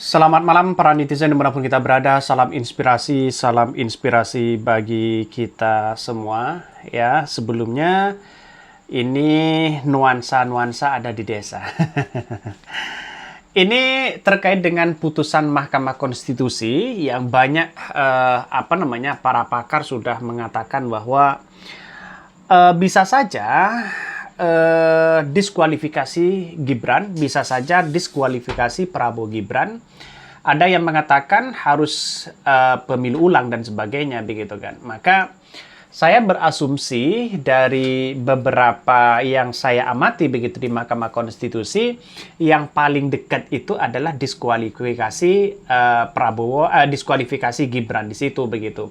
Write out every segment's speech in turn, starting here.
Selamat malam para netizen dimanapun kita berada, salam inspirasi bagi kita semua. Ya, sebelumnya ini nuansa-nuansa ada di desa. Ini terkait dengan putusan Mahkamah Konstitusi yang banyak para pakar sudah mengatakan bahwa bisa saja diskualifikasi Gibran, bisa saja diskualifikasi Prabowo Gibran. Ada yang mengatakan harus pemilu ulang dan sebagainya, begitu kan. Maka saya berasumsi dari beberapa yang saya amati begitu di Mahkamah Konstitusi, yang paling dekat itu adalah diskualifikasi diskualifikasi Gibran di situ begitu.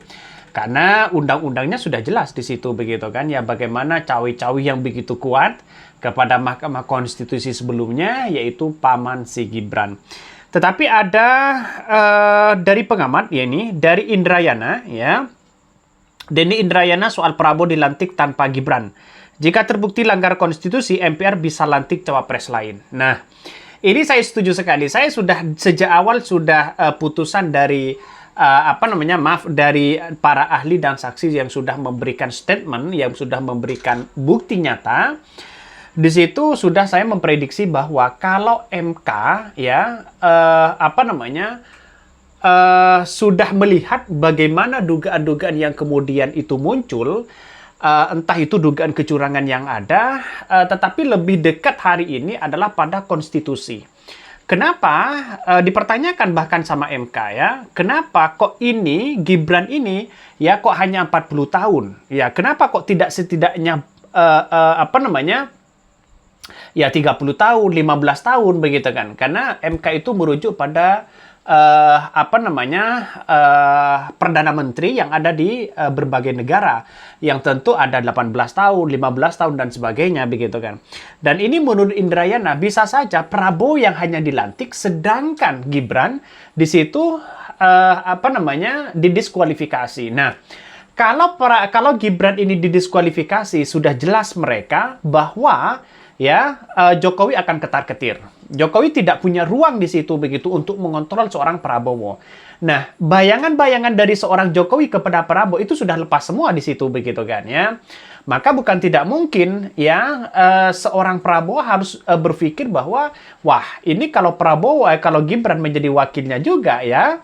Karena undang-undangnya sudah jelas di situ begitu kan ya, bagaimana cawe-cawe yang begitu kuat kepada Mahkamah Konstitusi sebelumnya, yaitu paman si Gibran. Tetapi ada dari pengamat ya, ini dari Indrayana ya, Denny Indrayana soal Prabowo dilantik tanpa Gibran. Jika terbukti langgar konstitusi, MPR bisa lantik cawapres lain. Nah, ini saya setuju sekali. Saya sudah sejak awal sudah putusan dari dari para ahli dan saksi yang sudah memberikan statement, yang sudah memberikan bukti nyata. Di situ sudah saya memprediksi bahwa kalau MK ya sudah melihat bagaimana dugaan-dugaan yang kemudian itu muncul, entah itu dugaan kecurangan yang ada, tetapi lebih dekat hari ini adalah pada konstitusi. Kenapa dipertanyakan bahkan sama MK ya? Kenapa kok ini Gibran ini ya kok hanya 40 tahun? Ya, kenapa kok tidak setidaknya ya 30 tahun, 15 tahun begitu kan? Karena MK itu merujuk pada Perdana Menteri yang ada di berbagai negara, yang tentu ada 18 tahun, 15 tahun dan sebagainya begitu kan. Dan ini menurut Indrayana bisa saja Prabowo yang hanya dilantik, sedangkan Gibran di situ didiskualifikasi. Nah, kalau Gibran ini didiskualifikasi, sudah jelas mereka bahwa ya Jokowi akan ketar-ketir. Jokowi tidak punya ruang di situ begitu untuk mengontrol seorang Prabowo. Nah, bayangan-bayangan dari seorang Jokowi kepada Prabowo itu sudah lepas semua di situ begitu kan ya. Maka bukan tidak mungkin ya seorang Prabowo harus berpikir bahwa wah, ini kalau kalau Gibran menjadi wakilnya juga ya,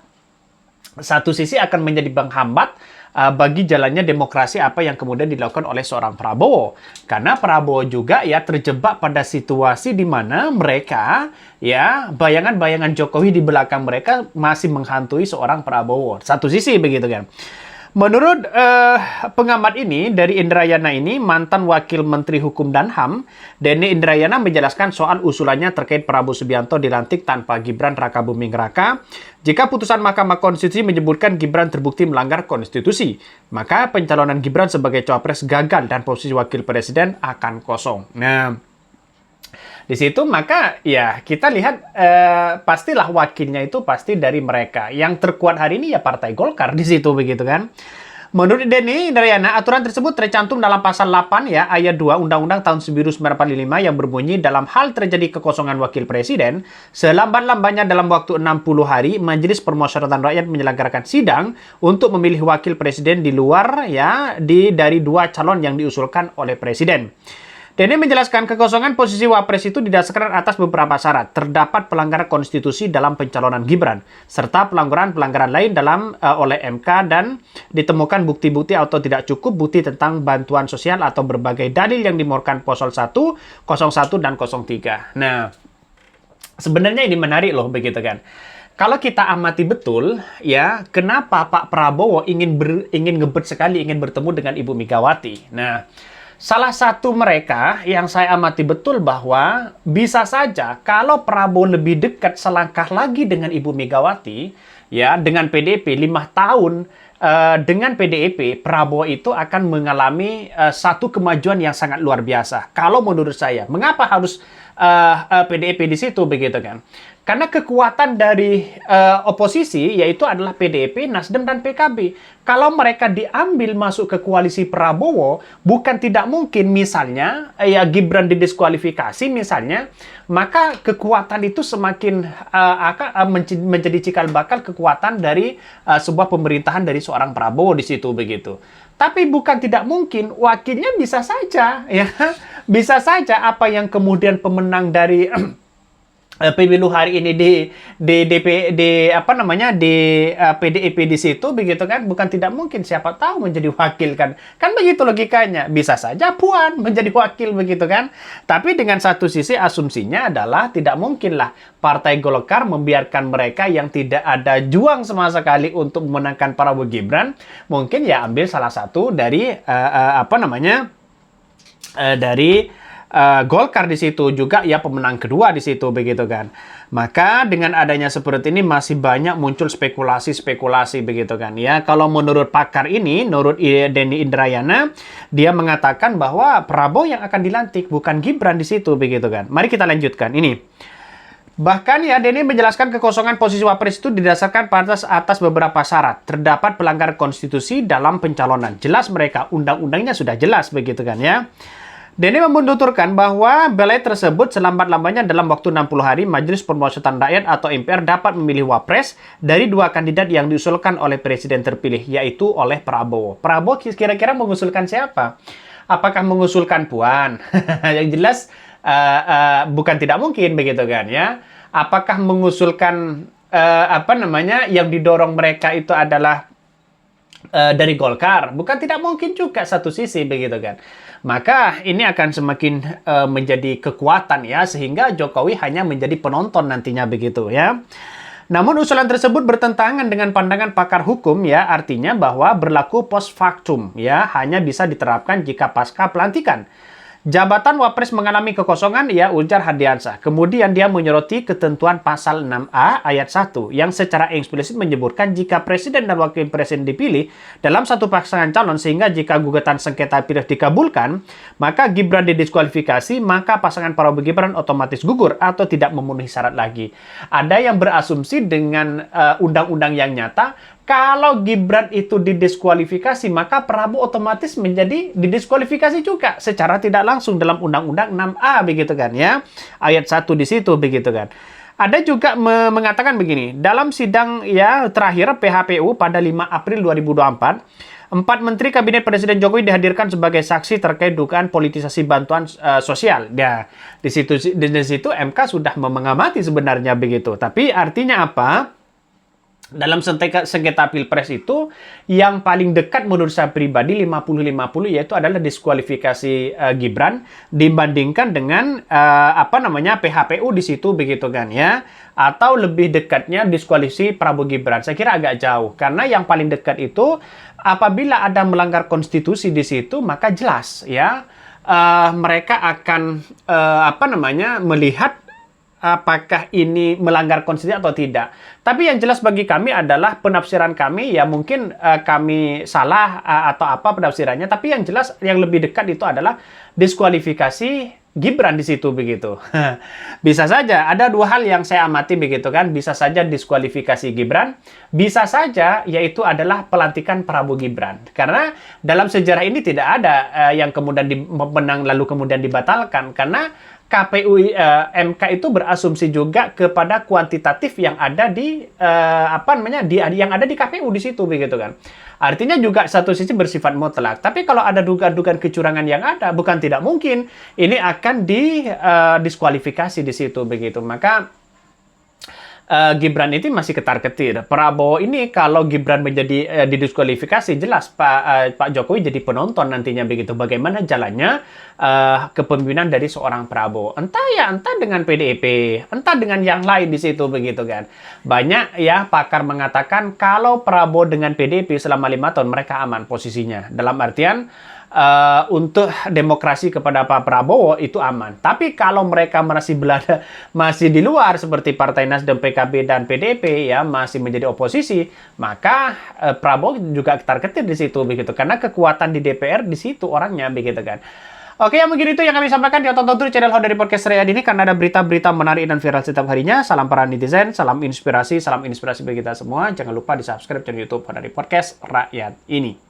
satu sisi akan menjadi penghambat bagi jalannya demokrasi apa yang kemudian dilakukan oleh seorang Prabowo. Karena Prabowo juga ya terjebak pada situasi di mana mereka ya bayangan-bayangan Jokowi di belakang mereka masih menghantui seorang Prabowo. Satu sisi begitu kan. Menurut pengamat ini dari Indrayana ini, mantan Wakil Menteri Hukum dan HAM, Denny Indrayana menjelaskan soal usulannya terkait Prabowo Subianto dilantik tanpa Gibran Rakabuming Raka. Jika putusan Mahkamah Konstitusi menyebutkan Gibran terbukti melanggar konstitusi, maka pencalonan Gibran sebagai cawapres gagal dan posisi wakil presiden akan kosong. Nah, di situ maka ya kita lihat pastilah wakilnya itu pasti dari mereka. Yang terkuat hari ini ya Partai Golkar di situ begitu kan. Menurut Denny Indrayana, aturan tersebut tercantum dalam pasal 8 ya ayat 2 Undang-Undang tahun 1945 yang berbunyi dalam hal terjadi kekosongan wakil presiden, selambat-lambatnya dalam waktu 60 hari Majelis Permusyawaratan Rakyat menyelenggarakan sidang untuk memilih wakil presiden di luar ya dari dua calon yang diusulkan oleh presiden. Denny menjelaskan kekosongan posisi wapres itu didasarkan atas beberapa syarat. Terdapat pelanggaran konstitusi dalam pencalonan Gibran, serta pelanggaran-pelanggaran lain oleh MK dan ditemukan bukti-bukti atau tidak cukup bukti tentang bantuan sosial atau berbagai dalil yang dimurkan pasal 1, 01, dan 03. Nah, sebenarnya ini menarik loh begitu kan. Kalau kita amati betul, ya, kenapa Pak Prabowo ingin ngebet sekali ingin bertemu dengan Ibu Megawati. Nah, salah satu mereka yang saya amati betul bahwa bisa saja kalau Prabowo lebih dekat selangkah lagi dengan Ibu Megawati, ya dengan PDIP 5 tahun dengan PDIP, Prabowo itu akan mengalami satu kemajuan yang sangat luar biasa. Kalau menurut saya, mengapa harus PDIP di situ begitu kan. Karena kekuatan dari oposisi yaitu adalah PDIP, Nasdem dan PKB. Kalau mereka diambil masuk ke koalisi Prabowo, bukan tidak mungkin misalnya ya Gibran didiskualifikasi misalnya, maka kekuatan itu semakin akan menjadi cikal bakal kekuatan dari sebuah pemerintahan dari seorang Prabowo di situ begitu. Tapi bukan tidak mungkin, wakilnya bisa saja ya. Bisa saja apa yang kemudian pemenang dari pemilu hari ini PDIP di situ begitu kan, bukan tidak mungkin, siapa tahu menjadi wakil kan begitu logikanya, bisa saja Puan menjadi wakil begitu kan. Tapi dengan satu sisi asumsinya adalah tidak mungkinlah Partai Golkar membiarkan mereka yang tidak ada juang sama sekali untuk memenangkan Prabowo Gibran, mungkin ya ambil salah satu dari Golkar di situ juga ya, pemenang kedua di situ begitu kan. Maka dengan adanya seperti ini masih banyak muncul spekulasi-spekulasi begitu kan ya. Kalau menurut pakar ini, menurut Denny Indrayana, dia mengatakan bahwa Prabowo yang akan dilantik bukan Gibran di situ begitu kan. Mari kita lanjutkan ini. Bahkan ya, Denny menjelaskan kekosongan posisi Wapres itu didasarkan atas beberapa syarat. Terdapat pelanggaran konstitusi dalam pencalonan. Jelas mereka, undang-undangnya sudah jelas begitu kan ya. Denny menuturkan bahwa belai tersebut selambat-lambatnya dalam waktu 60 hari Majelis Permusyawaratan Rakyat atau MPR dapat memilih Wapres dari dua kandidat yang diusulkan oleh Presiden terpilih, yaitu oleh Prabowo. Prabowo kira-kira mengusulkan siapa? Apakah mengusulkan Puan? Yang jelas bukan tidak mungkin begitu kan ya. Apakah mengusulkan yang didorong mereka itu adalah dari Golkar? Bukan tidak mungkin juga satu sisi begitu kan. Maka ini akan semakin menjadi kekuatan ya, sehingga Jokowi hanya menjadi penonton nantinya begitu ya. Namun usulan tersebut bertentangan dengan pandangan pakar hukum ya, artinya bahwa berlaku post factum ya, hanya bisa diterapkan jika pasca pelantikan. Jabatan Wapres mengalami kekosongan, ya, ujar Hardiansyah. Kemudian dia menyoroti ketentuan pasal 6A ayat 1 yang secara eksplisit menyebutkan jika Presiden dan Wakil Presiden dipilih dalam satu pasangan calon, sehingga jika gugatan sengketa pilpres dikabulkan, maka Gibran didiskualifikasi, maka pasangan Prabowo Gibran otomatis gugur atau tidak memenuhi syarat lagi. Ada yang berasumsi dengan undang-undang yang nyata, kalau Gibran itu didiskualifikasi, maka Prabowo otomatis menjadi didiskualifikasi juga secara tidak langsung dalam Undang-Undang 6A begitu kan ya. Ayat 1 di situ begitu kan. Ada juga mengatakan begini, dalam sidang ya terakhir PHPU pada 5 April 2024, 4 Menteri Kabinet Presiden Jokowi dihadirkan sebagai saksi terkait dugaan politisasi bantuan sosial. Ya, di situ MK sudah mengamati sebenarnya begitu. Tapi artinya apa? Dalam sengketa pilpres itu yang paling dekat menurut saya pribadi 50-50 yaitu adalah diskualifikasi Gibran dibandingkan dengan PHPU di situ begitu kan ya, atau lebih dekatnya diskualifikasi Prabowo Gibran. Saya kira agak jauh karena yang paling dekat itu apabila ada melanggar konstitusi di situ maka jelas ya mereka akan melihat apakah ini melanggar konstitusi atau tidak. Tapi yang jelas bagi kami adalah penafsiran kami, ya mungkin kami salah atau apa penafsirannya, tapi yang jelas yang lebih dekat itu adalah diskualifikasi Gibran di situ begitu. Bisa saja ada dua hal yang saya amati begitu kan, bisa saja diskualifikasi Gibran, bisa saja yaitu adalah pelantikan Prabowo Gibran. Karena dalam sejarah ini tidak ada yang kemudian menang lalu kemudian dibatalkan, karena KPU MK itu berasumsi juga kepada kuantitatif yang ada di yang ada di KPU di situ begitu kan. Artinya juga satu sisi bersifat mutlak. Tapi kalau ada dugaan-dugaan kecurangan yang ada, bukan tidak mungkin ini akan didiskualifikasi di situ begitu. Maka Gibran itu masih ketar-ketir. Prabowo ini kalau Gibran menjadi didiskualifikasi, jelas Pak Jokowi jadi penonton nantinya begitu. Bagaimana jalannya kepemimpinan dari seorang Prabowo. Entah dengan PDIP, entah dengan yang lain di situ begitu kan. Banyak ya pakar mengatakan kalau Prabowo dengan PDIP selama 5 tahun mereka aman posisinya. Dalam artian untuk demokrasi kepada Pak Prabowo itu aman. Tapi kalau mereka masih di luar seperti Partai Nasdem, PKB dan PDIP ya masih menjadi oposisi, maka Prabowo juga ketar-ketir di situ begitu. Karena kekuatan di DPR di situ orangnya begitu kan. Oke, yang mungkin itu yang kami sampaikan di tonton terus channel Hodari Podcast Rakyat ini karena ada berita-berita menarik dan viral setiap harinya. Salam para netizen, salam inspirasi bagi kita semua. Jangan lupa di subscribe channel YouTube Hodari Podcast Rakyat ini.